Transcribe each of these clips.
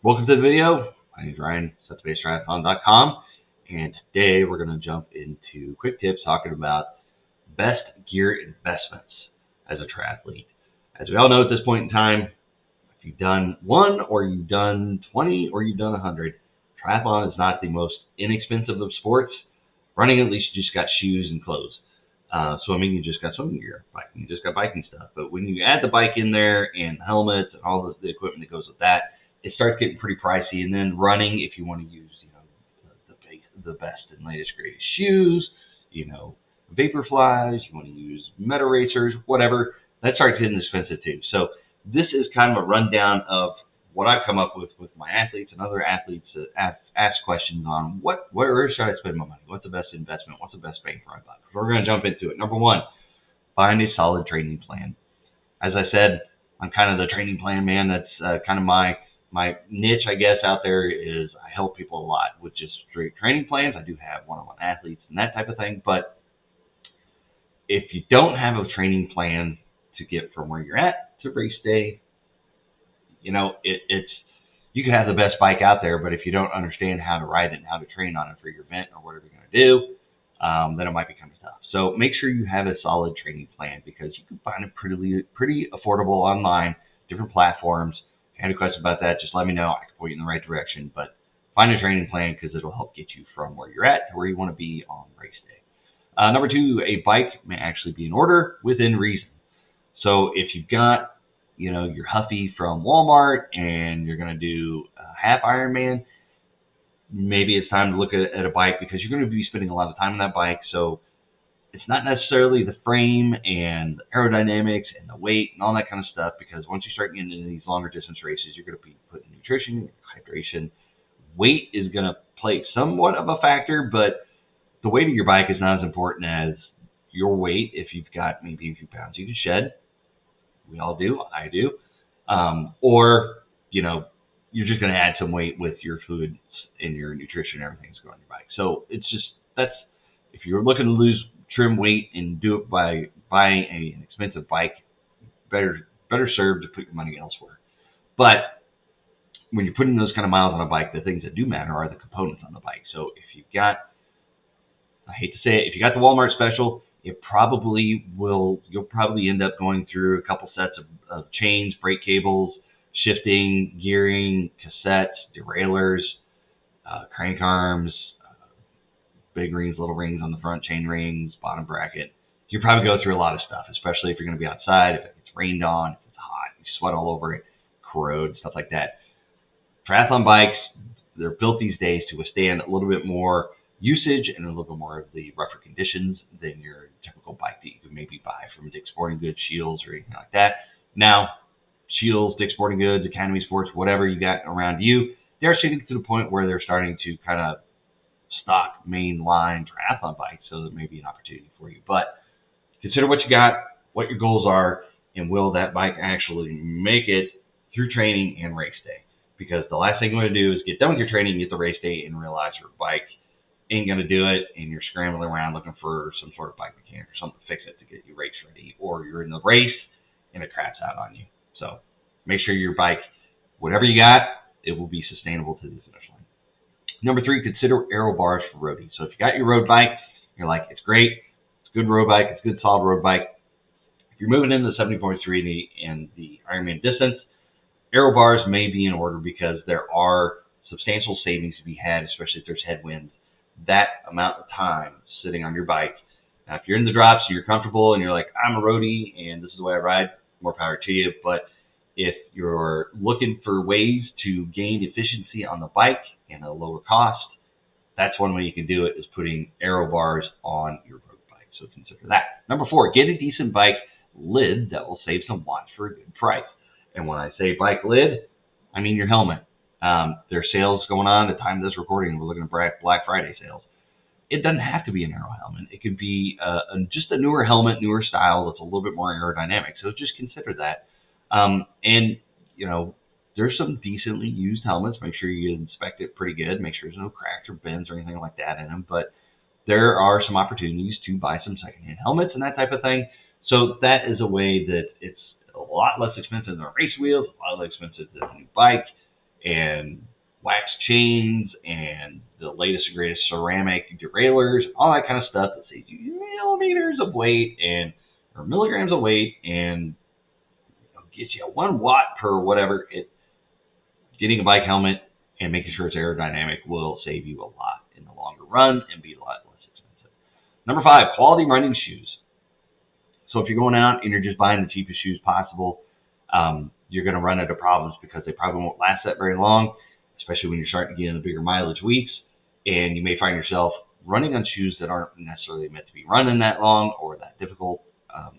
Welcome to the video. My name is Ryan, SetsBaseTriathlon.com, and today we're going to jump into quick tips talking about best gear investments as a triathlete. As we all know at this point in time, if you've done one or you've done 20 or you've done 100, triathlon is not the most inexpensive of sports. Running, at least, you just got shoes and clothes. Swimming, you just got swimming gear. Biking, you just got biking stuff. But when you add the bike in there and helmets and all the equipment that goes with that, it starts getting pretty pricey. And then running, if you want to use, the best and latest greatest shoes, vapor flies, you want to use meta racers, whatever, that starts getting expensive too. So this is kind of a rundown of what I've come up with my athletes and other athletes that ask questions on where should I spend my money? What's the best investment? What's the best bang for my buck? So we're going to jump into it. Number one, find a solid training plan. As I said, I'm kind of the training plan man. That's kind of my niche, I guess, out there is I help people a lot with just straight training plans. I do have one-on-one athletes and that type of thing. But if you don't have a training plan to get from where you're at to race day, it's you can have the best bike out there, but if you don't understand how to ride it and how to train on it for your event or whatever you're going to do, then it might be kind of tough. So make sure you have a solid training plan because you can find it pretty affordable online, different platforms. If you have any questions about that, just let me know. I can point you in the right direction. But find a training plan because it'll help get you from where you're at to where you want to be on race day. Number two, a bike may actually be in order within reason. So if you've got your Huffy from Walmart and you're going to do a half Ironman, maybe it's time to look at a bike because you're going to be spending a lot of time on that bike. So it's not necessarily the frame and the aerodynamics and the weight and all that kind of stuff, because once you start getting into these longer distance races, you're going to be putting nutrition, hydration. Weight is going to play somewhat of a factor, but the weight of your bike is not as important as your weight. If you've got maybe a few pounds you can shed, we all do, I do, or you're just going to add some weight with your fluids and your nutrition and everything that's going on your bike. So it's just if you're looking to lose trim weight and do it by buying an expensive bike, better served to put your money elsewhere. But when you're putting those kind of miles on a bike, the things that do matter are the components on the bike. So if you've got, I hate to say it, if you got the Walmart special, you'll probably end up going through a couple sets of chains, brake cables, shifting, gearing, cassettes, derailleurs, crank arms, big rings, little rings on the front, chain rings, bottom bracket. You probably go through a lot of stuff, especially if you're going to be outside, if it gets rained on, if it's hot, you sweat all over it, corrode, stuff like that. Triathlon bikes, they're built these days to withstand a little bit more usage and a little bit more of the rougher conditions than your typical bike that you could maybe buy from Dick's Sporting Goods, Shields, or anything like that. Now, Shields, Dick's Sporting Goods, Academy Sports, whatever you got around you, they're getting to the point where they're starting to kind of stock mainline triathlon bikes, so there may be an opportunity for you. But consider what you got, what your goals are, and will that bike actually make it through training and race day? Because the last thing you want to do is get done with your training, get the race day, and realize your bike ain't going to do it, and you're scrambling around looking for some sort of bike mechanic or something to fix it to get you race ready, or you're in the race and it craps out on you. So make sure your bike, whatever you got, it will be sustainable to the finish line. Number three, consider aero bars for roading. So if you got your road bike, you're like, it's great, it's a good road bike, it's a good solid road bike. If you're moving into the 70.3 and the Ironman distance, aero bars may be in order because there are substantial savings to be had, especially if there's headwinds. That amount of time sitting on your bike. Now, if you're in the drops and you're comfortable and you're like, I'm a roadie and this is the way I ride, more power to you. But if you're looking for ways to gain efficiency on the bike and a lower cost, that's one way you can do it, is putting aero bars on your road bike. So consider that. Number four, get a decent bike lid that will save some watts for a good price. And when I say bike lid, I mean your helmet. There's sales going on at the time of this recording. We're looking at Black Friday sales. It doesn't have to be an aero helmet. It could be just a newer helmet, newer style that's a little bit more aerodynamic. So just consider that. And there's some decently used helmets. Make sure you inspect it pretty good. Make sure there's no cracks or bends or anything like that in them. But there are some opportunities to buy some secondhand helmets and that type of thing. So that is a way that it's a lot less expensive than race wheels, a lot less expensive than a new bike. and wax chains and the latest and greatest ceramic derailleurs, all that kind of stuff that saves you millimeters of weight or milligrams of weight and gets you 1 watt per whatever. Getting a bike helmet and making sure it's aerodynamic will save you a lot in the longer run and be a lot less expensive. Number 5, quality running shoes. So if you're going out and you're just buying the cheapest shoes possible, you're going to run into problems because they probably won't last that very long, especially when you're starting to get in the bigger mileage weeks. And you may find yourself running on shoes that aren't necessarily meant to be running that long or that difficult of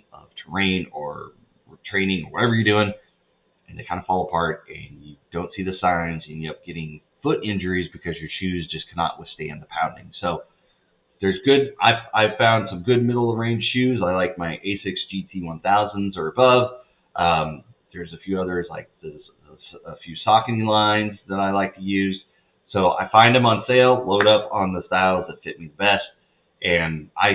terrain or training or whatever you're doing. And they kind of fall apart and you don't see the signs and you end up getting foot injuries because your shoes just cannot withstand the pounding. So there's I've found some good middle of the range shoes. I like my Asics GT 1000s or above. There's a few others like a few Saucony lines that I like to use. So I find them on sale, load up on the styles that fit me the best, and I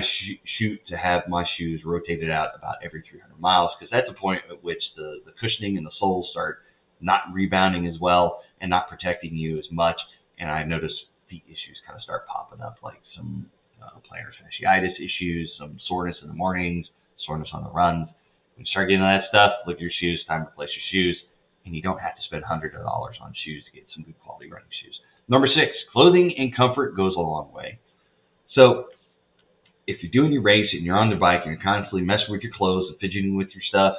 shoot to have my shoes rotated out about every 300 miles because that's the point at which the cushioning and the soles start not rebounding as well and not protecting you as much. And I notice feet issues kind of start popping up, like some plantar fasciitis issues, some soreness in the mornings, soreness on the runs. When you start getting that stuff, look at your shoes, time to replace your shoes, and you don't have to spend hundreds of dollars on shoes to get some good quality running shoes. Number 6, clothing and comfort goes a long way. So if you're doing your race and you're on the bike and you're constantly messing with your clothes and fidgeting with your stuff,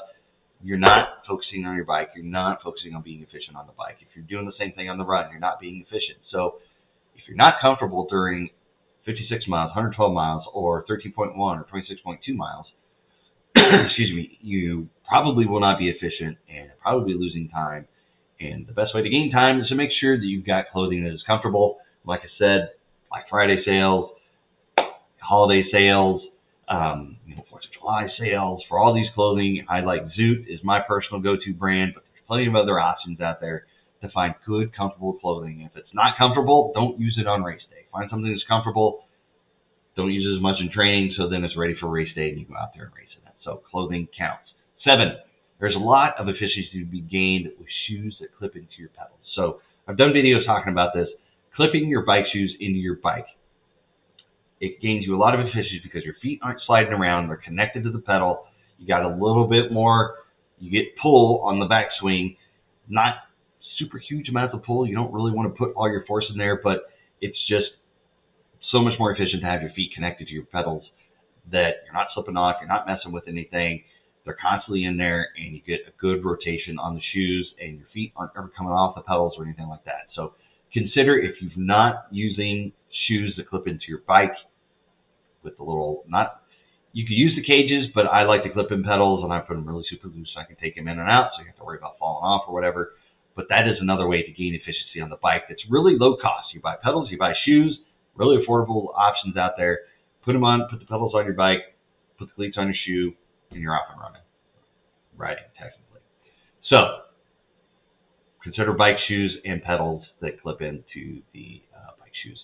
you're not focusing on your bike. You're not focusing on being efficient on the bike. If you're doing the same thing on the run, you're not being efficient. So if you're not comfortable during 56 miles, 112 miles, or 13.1 or 26.2 miles, excuse me, you probably will not be efficient and probably losing time. And the best way to gain time is to make sure that you've got clothing that is comfortable. Like I said, Black Friday sales, holiday sales, 4th of July sales. For all these clothing, I like Zoot is my personal go-to brand, but there's plenty of other options out there to find good, comfortable clothing. If it's not comfortable, don't use it on race day. Find something that's comfortable. Don't use it as much in training, so then it's ready for race day and you go out there and race in it. So clothing counts. 7, there's a lot of efficiency to be gained with shoes that clip into your pedals. So I've done videos talking about this. Clipping your bike shoes into your bike. It gains you a lot of efficiency because your feet aren't sliding around. They're connected to the pedal. You got a little bit more, you get pull on the backswing. Not super huge amounts of pull. You don't really want to put all your force in there, but it's just so much more efficient to have your feet connected to your pedals that you're not slipping off, you're not messing with anything. They're constantly in there, and you get a good rotation on the shoes, and your feet aren't ever coming off the pedals or anything like that. So consider if you're not using shoes that clip into your bike with the little, you could use the cages, but I like to clip in pedals, and I put them really super loose so I can take them in and out, so you have to worry about falling off or whatever. But that is another way to gain efficiency on the bike that's really low cost. You buy pedals, you buy shoes, really affordable options out there. Put them on, put the pedals on your bike, put the cleats on your shoe, and you're off and running. Riding, technically. So, consider bike shoes and pedals that clip into the bike shoes.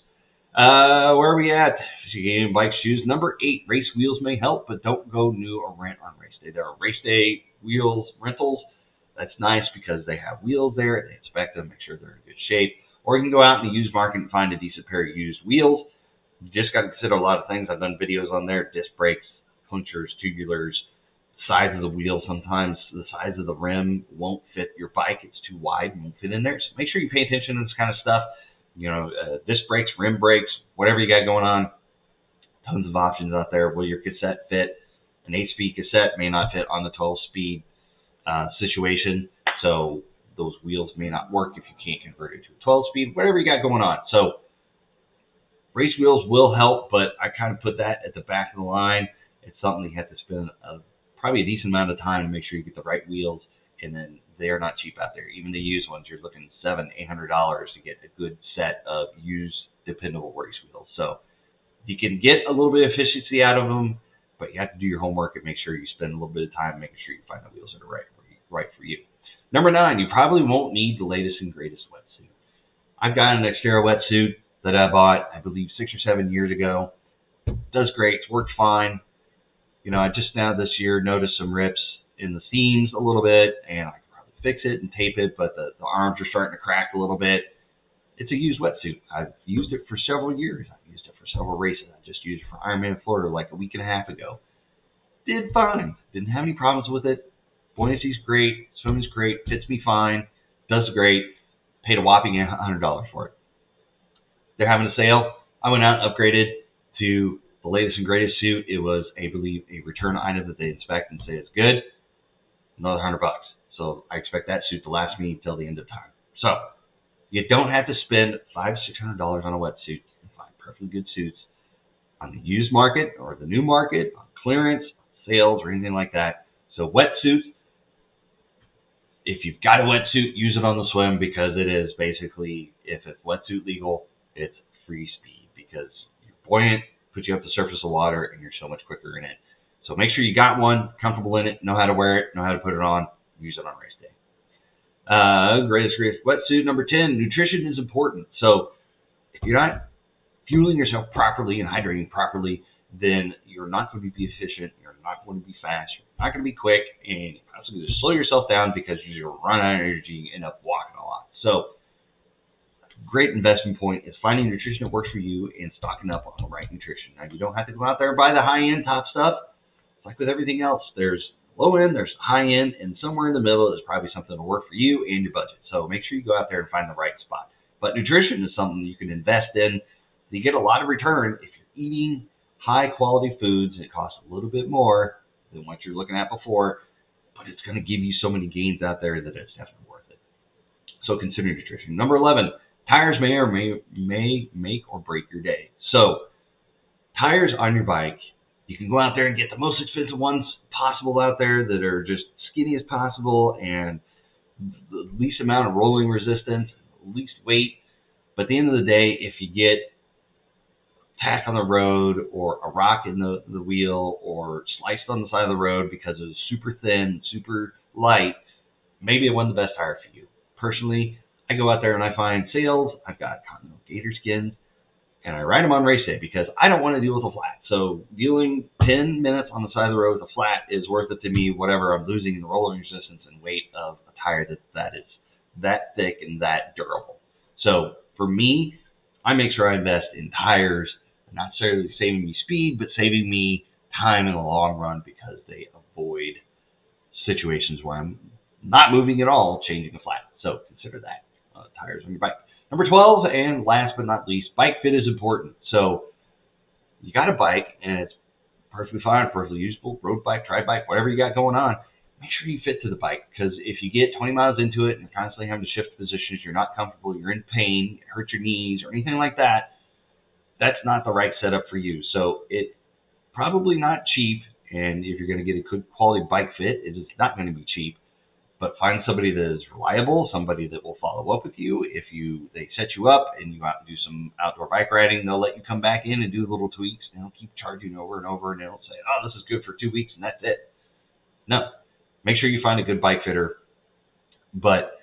Where are we at? Getting bike shoes. Number 8, race wheels may help, but don't go new or rent on race day. There are race day wheels rentals. That's nice because they have wheels there. They inspect them, make sure they're in good shape. Or you can go out in the used market and find a decent pair of used wheels. You just got to consider a lot of things. I've done videos on there. Disc brakes, punctures, tubulars, size of the wheel. Sometimes the size of the rim won't fit your bike. It's too wide and won't fit in there. So make sure you pay attention to this kind of stuff. Disc brakes, rim brakes, whatever you got going on. Tons of options out there. Will your cassette fit? An 8-speed cassette may not fit on the 12-speed situation. So those wheels may not work if you can't convert it to a 12-speed. Whatever you got going on. So race wheels will help, but I kind of put that at the back of the line. It's something you have to spend probably a decent amount of time to make sure you get the right wheels, and then they're not cheap out there. Even the used ones, you're looking $700-800 to get a good set of used, dependable race wheels. So you can get a little bit of efficiency out of them, but you have to do your homework and make sure you spend a little bit of time making sure you find the wheels that are right for you. Number 9, you probably won't need the latest and greatest wetsuit. I've got an Xterra wetsuit that I bought, I believe, 6 or 7 years ago. Does great. It's worked fine. I just now this year noticed some rips in the seams a little bit, and I could probably fix it and tape it, but the arms are starting to crack a little bit. It's a used wetsuit. I've used it for several years. I've used it for several races. I just used it for Ironman Florida like a week and a half ago. Did fine. Didn't have any problems with it. Buoyancy's great. Swimming's great. Fits me fine. Does great. Paid a whopping $100 for it. They're having a sale. I went out and upgraded to the latest and greatest suit. It was, I believe, a return item that they inspect and say is good. Another $100. So I expect that suit to last me till the end of time. So you don't have to spend $500-$600 on a wetsuit. You can find perfectly good suits on the used market or the new market, on clearance, sales, or anything like that. So wetsuits, if you've got a wetsuit, use it on the swim, because it is basically, if it's wetsuit legal, it's free speed, because you're buoyant, puts you up the surface of water, and you're so much quicker in it. So make sure you got one, comfortable in it, know how to wear it, know how to put it on, use it on race day. Greatest wetsuit. Number 10, nutrition is important. So if you're not fueling yourself properly and hydrating properly, then you're not going to be efficient, you're not going to be fast, you're not going to be quick, and you're also going to slow yourself down because you're going to run out of energy and end up walking a lot. So great investment point is finding nutrition that works for you and stocking up on the right nutrition. Now, you don't have to go out there and buy the high-end top stuff. It's like with everything else. There's low-end, there's high-end, and somewhere in the middle is probably something that will work for you and your budget. So make sure you go out there and find the right spot. But nutrition is something you can invest in. You get a lot of return if you're eating high-quality foods. It costs a little bit more than what you're looking at before, but it's going to give you so many gains out there that it's definitely worth it. So consider nutrition. Number 11, tires may or may make or break your day. So tires on your bike, you can go out there and get the most expensive ones possible out there that are just skinny as possible and the least amount of rolling resistance, least weight. But at the end of the day, if you get tack on the road or a rock in the wheel or sliced on the side of the road because it was super thin, super light, maybe it wasn't the best tire for you. Personally, I go out there and I find sales. I've got Continental Gator skins, and I ride them on race day because I don't want to deal with a flat. So dealing 10 minutes on the side of the road with a flat is worth it to me, whatever I'm losing in the rolling resistance and weight of a tire that is that thick and that durable. So for me, I make sure I invest in tires, not necessarily saving me speed, but saving me time in the long run, because they avoid situations where I'm not moving at all, changing a flat. So consider that. Tires on your bike. Number 12, and last but not least, bike fit is important. So you got a bike, and it's perfectly fine, perfectly usable, road bike, tri bike, whatever you got going on. Make sure you fit to the bike, because if you get 20 miles into it and you're constantly having to shift positions, you're not comfortable, you're in pain, it hurts your knees or anything like that, that's not the right setup for you. So it's probably not cheap, and if you're going to get a good quality bike fit, it is not going to be cheap. But find somebody that is reliable, somebody that will follow up with you. If they set you up and you go out and do some outdoor bike riding, they'll let you come back in and do little tweaks. And they'll keep charging over and over, and they'll say, oh, this is good for 2 weeks, and that's it. No. Make sure you find a good bike fitter. But,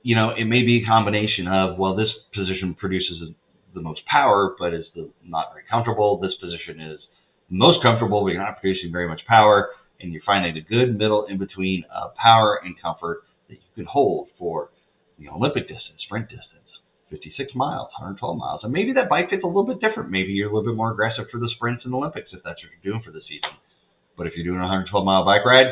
it may be a combination of, well, this position produces the most power, but is not very comfortable. This position is the most comfortable, but you're not producing very much power. And you're finding a good middle in between power and comfort that you can hold for Olympic distance, sprint distance, 56 miles, 112 miles. And maybe that bike fit's a little bit different. Maybe you're a little bit more aggressive for the sprints and Olympics if that's what you're doing for the season. But if you're doing a 112-mile bike ride,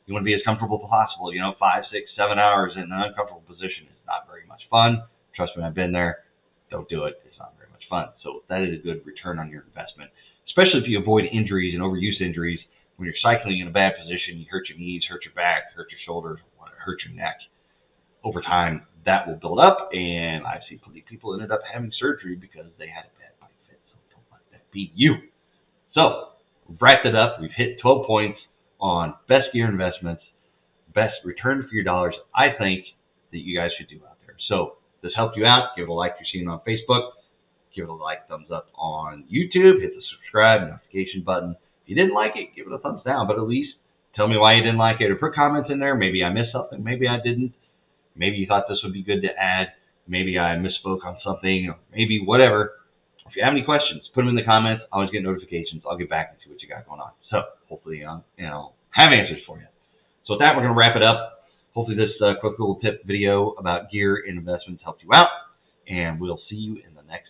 you want to be as comfortable as possible. 5, 6, 7 hours in an uncomfortable position is not very much fun. Trust me, I've been there. Don't do it. It's not very much fun. So that is a good return on your investment, especially if you avoid injuries and overuse injuries. When you're cycling in a bad position, you hurt your knees, hurt your back, hurt your shoulders, hurt your neck. Over time, that will build up, and I've seen plenty of people ended up having surgery because they had a bad bike fit. So don't let that be you. So we've wrapped it up. We've hit 12 points on best gear investments, best return for your dollars, I think, that you guys should do out there. So if this helped you out, give it a like if you're seeing it on Facebook. Give it a like, thumbs up on YouTube. Hit the subscribe notification button. If you didn't like it, give it a thumbs down, but at least tell me why you didn't like it, or put comments in there. Maybe I missed something. Maybe I didn't. Maybe you thought this would be good to add. Maybe I misspoke on something, or maybe whatever. If you have any questions, put them in the comments. I always get notifications. I'll get back and see what you got going on. So hopefully, have answers for you. So with that, we're going to wrap it up. hopefully this quick little tip video about gear and investments helped you out, and we'll see you in the next